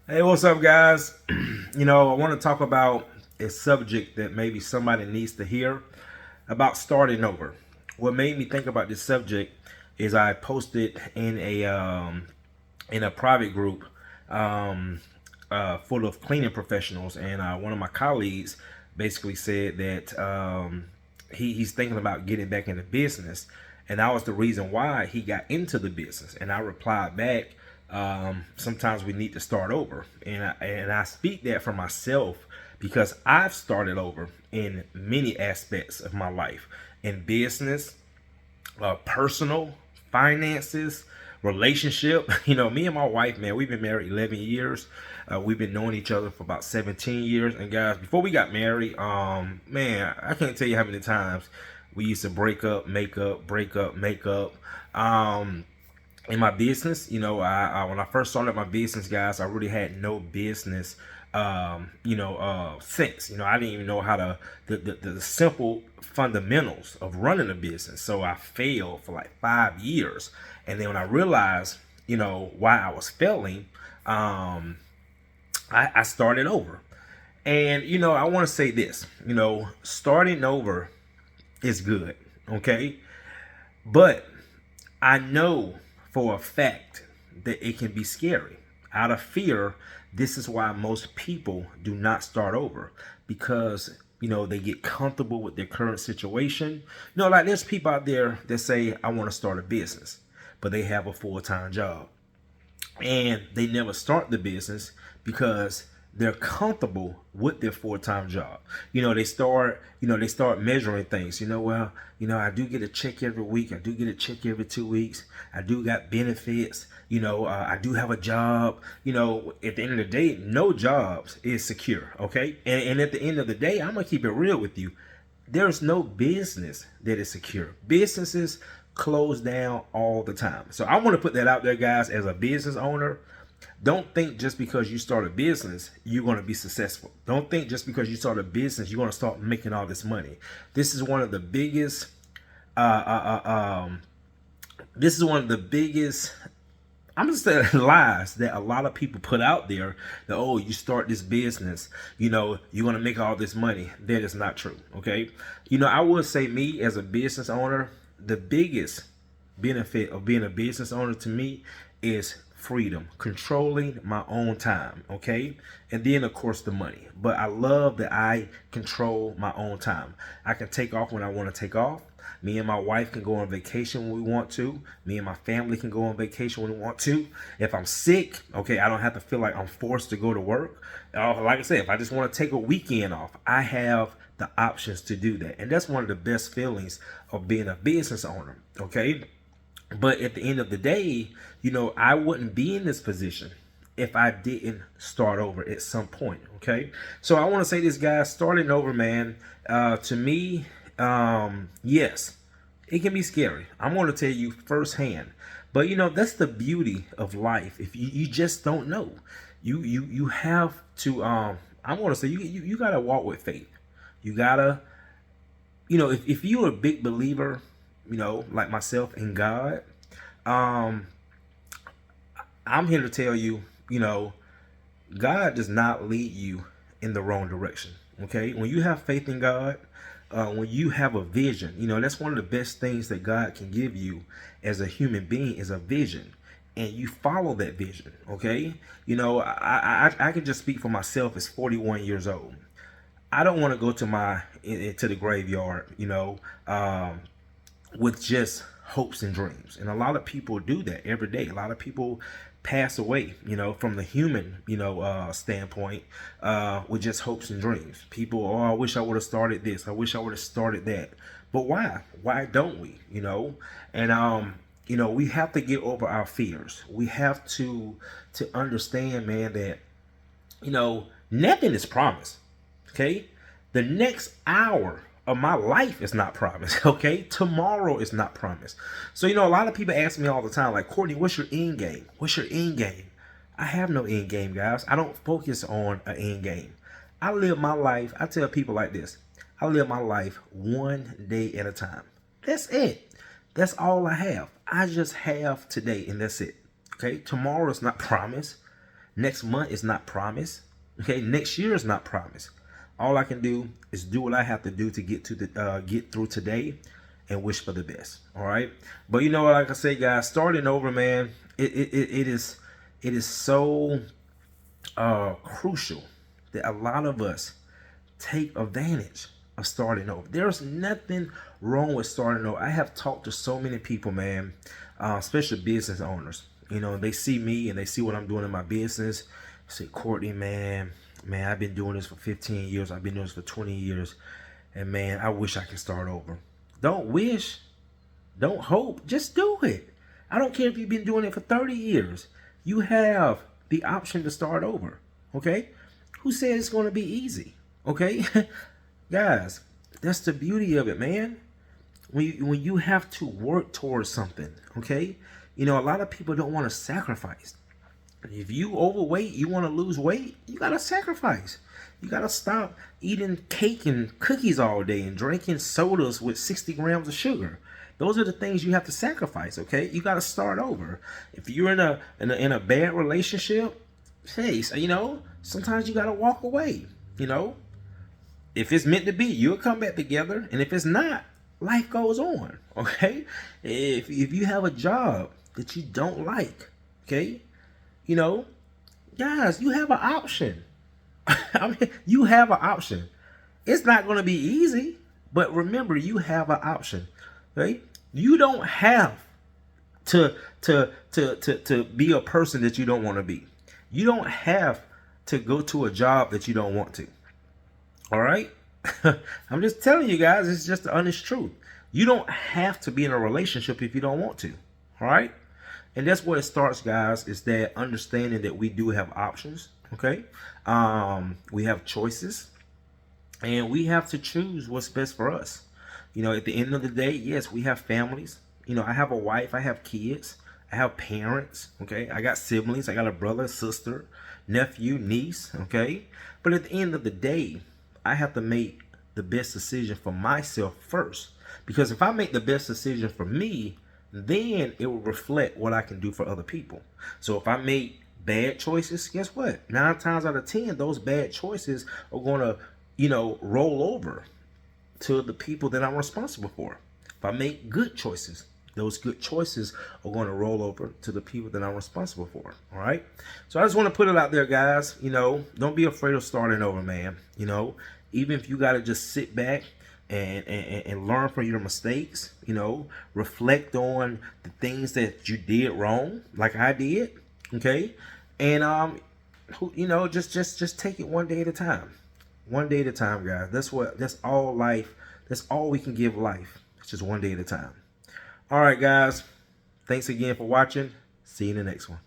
Hey, what's up, guys? I want to talk about a subject that maybe somebody needs to hear about starting over. What made me think about this subject is I posted in a private group um, full of cleaning professionals, and one of my colleagues basically said that he's thinking about getting back into business, and that was the reason why he got into the business. And I replied back, sometimes we need to start over, and I speak that for myself because I've started over in many aspects of my life, in business, personal, finances, relationship. Me and my wife, man, we've been married 11 years. We've been knowing each other for about 17 years. And guys, before we got married, man, I can't tell you how many times we used to break up, make up, break up, make up. In my business, I when I first started my business, guys, I really had no business sense. I didn't even know how to the simple fundamentals of running a business. So I failed for like 5 years. And then when I realized, why I was failing, I started over. And I want to say this, starting over is good, okay? But I know for a fact that it can be scary. Out of fear, this is why most people do not start over, because they get comfortable with their current situation. Like there's people out there that say, I want to start a business, but they have a full-time job and they never start the business because they're comfortable with their full-time job. They start measuring things. I do get a check every week. I do get a check every 2 weeks. I do got benefits. I do have a job. At the end of the day, no jobs is secure. Okay. And at the end of the day, I'm going to keep it real with you. There's no business that is secure. Businesses close down all the time. So I want to put that out there, guys, as a business owner. Don't think just because you start a business, you're going to be successful. Don't think just because you start a business, you're going to start making all this money. This is one of the biggest, uh, uh, uh, um, this is one of the biggest, I'm just saying, lies that a lot of people put out there that, oh, you start this business, you're going to make all this money. That is not true. Okay. I would say, me as a business owner, the biggest benefit of being a business owner to me is freedom, controlling my own time. Okay. And then of course the money, but I love that I control my own time. I can take off when I want to take off. Me and my wife can go on vacation when we want to. Me and my family can go on vacation when we want to. If I'm sick, okay, I don't have to feel like I'm forced to go to work. Like I said, if I just want to take a weekend off, I have the options to do that. And that's one of the best feelings of being a business owner, okay? But at the end of the day, I wouldn't be in this position if I didn't start over at some point. Okay. So I want to say this, guys, starting over, man, to me, yes, it can be scary. I'm going to tell you firsthand. But that's the beauty of life. If you just don't know, you have to, I'm going to say you got to walk with faith. You got to, if you're a big believer, like myself in God, um, I'm here to tell you, God does not lead you in the wrong direction. Okay, when you have faith in God, when you have a vision, that's one of the best things that God can give you as a human being is a vision, and you follow that vision. Okay, I can just speak for myself as 41 years old. I don't want to go to the graveyard, with just hopes and dreams. And a lot of people do that every day. A lot of people pass away, from the human, standpoint, with just hopes and dreams. People, oh, I wish I would have started this. I wish I would have started that. But why? Why don't we? And we have to get over our fears. We have to understand, man, that nothing is promised. Okay, the next hour of my life is not promised. Okay, tomorrow is not promised. So a lot of people ask me all the time, like, Courtney, what's your end game? What's your end game? I have no end game, guys. I don't focus on an end game. I live my life. I tell people like this: I live my life one day at a time. That's it. That's all I have. I just have today, and that's it. Okay, tomorrow is not promised. Next month is not promised. Okay, next year is not promised. All I can do is do what I have to do to get through today, and wish for the best. All right, but you know what? Like I say, guys, starting over, man, it is so crucial that a lot of us take advantage of starting over. There's nothing wrong with starting over. I have talked to so many people, man, especially business owners. You know, they see me and they see what I'm doing in my business. Say, Courtney, man, I've been doing this for 15 years. I've been doing this for 20 years. And man, I wish I could start over. Don't wish. Don't hope. Just do it. I don't care if you've been doing it for 30 years. You have the option to start over. Okay? Who said it's going to be easy? Okay? Guys, that's the beauty of it, man. When you have to work towards something, okay? You know, a lot of people don't want to sacrifice. If you overweight, you want to lose weight, you got to sacrifice. You got to stop eating cake and cookies all day and drinking sodas with 60 grams of sugar. Those are the things you have to sacrifice, okay? You got to start over. If you're in a bad relationship, hey, so, you know, sometimes you got to walk away, you know? If it's meant to be, you'll come back together. And if it's not, life goes on, okay? If you have a job that you don't like, okay? You know, guys, you have an option. I mean, you have an option. It's not going to be easy, but remember, you have an option, right? You don't have to be a person that you don't want to be. You don't have to go to a job that you don't want to. All right? I'm just telling you guys, it's just the honest truth. You don't have to be in a relationship if you don't want to. All right? And that's where it starts, guys, is that understanding that we do have options. Okay? We have choices. And we have to choose what's best for us. You know, at the end of the day, yes, we have families. You know, I have a wife, I have kids, I have parents, okay? I got siblings, I got a brother, sister, nephew, niece, okay? But at the end of the day, I have to make the best decision for myself first. Because if I make the best decision for me, then it will reflect what I can do for other people. So if I make bad choices, guess what? 9 times out of 10, those bad choices are going to, you know, roll over to the people that I'm responsible for. If I make good choices, those good choices are going to roll over to the people that I'm responsible for. All right. So I just want to put it out there, guys. You know, don't be afraid of starting over, man. You know, even if you got to just sit back and learn from your mistakes, you know, reflect on the things that you did wrong, like I did. Okay. And, you know, just take it one day at a time. One day at a time, guys. That's all life. That's all we can give life. It's just one day at a time. All right, guys. Thanks again for watching. See you in the next one.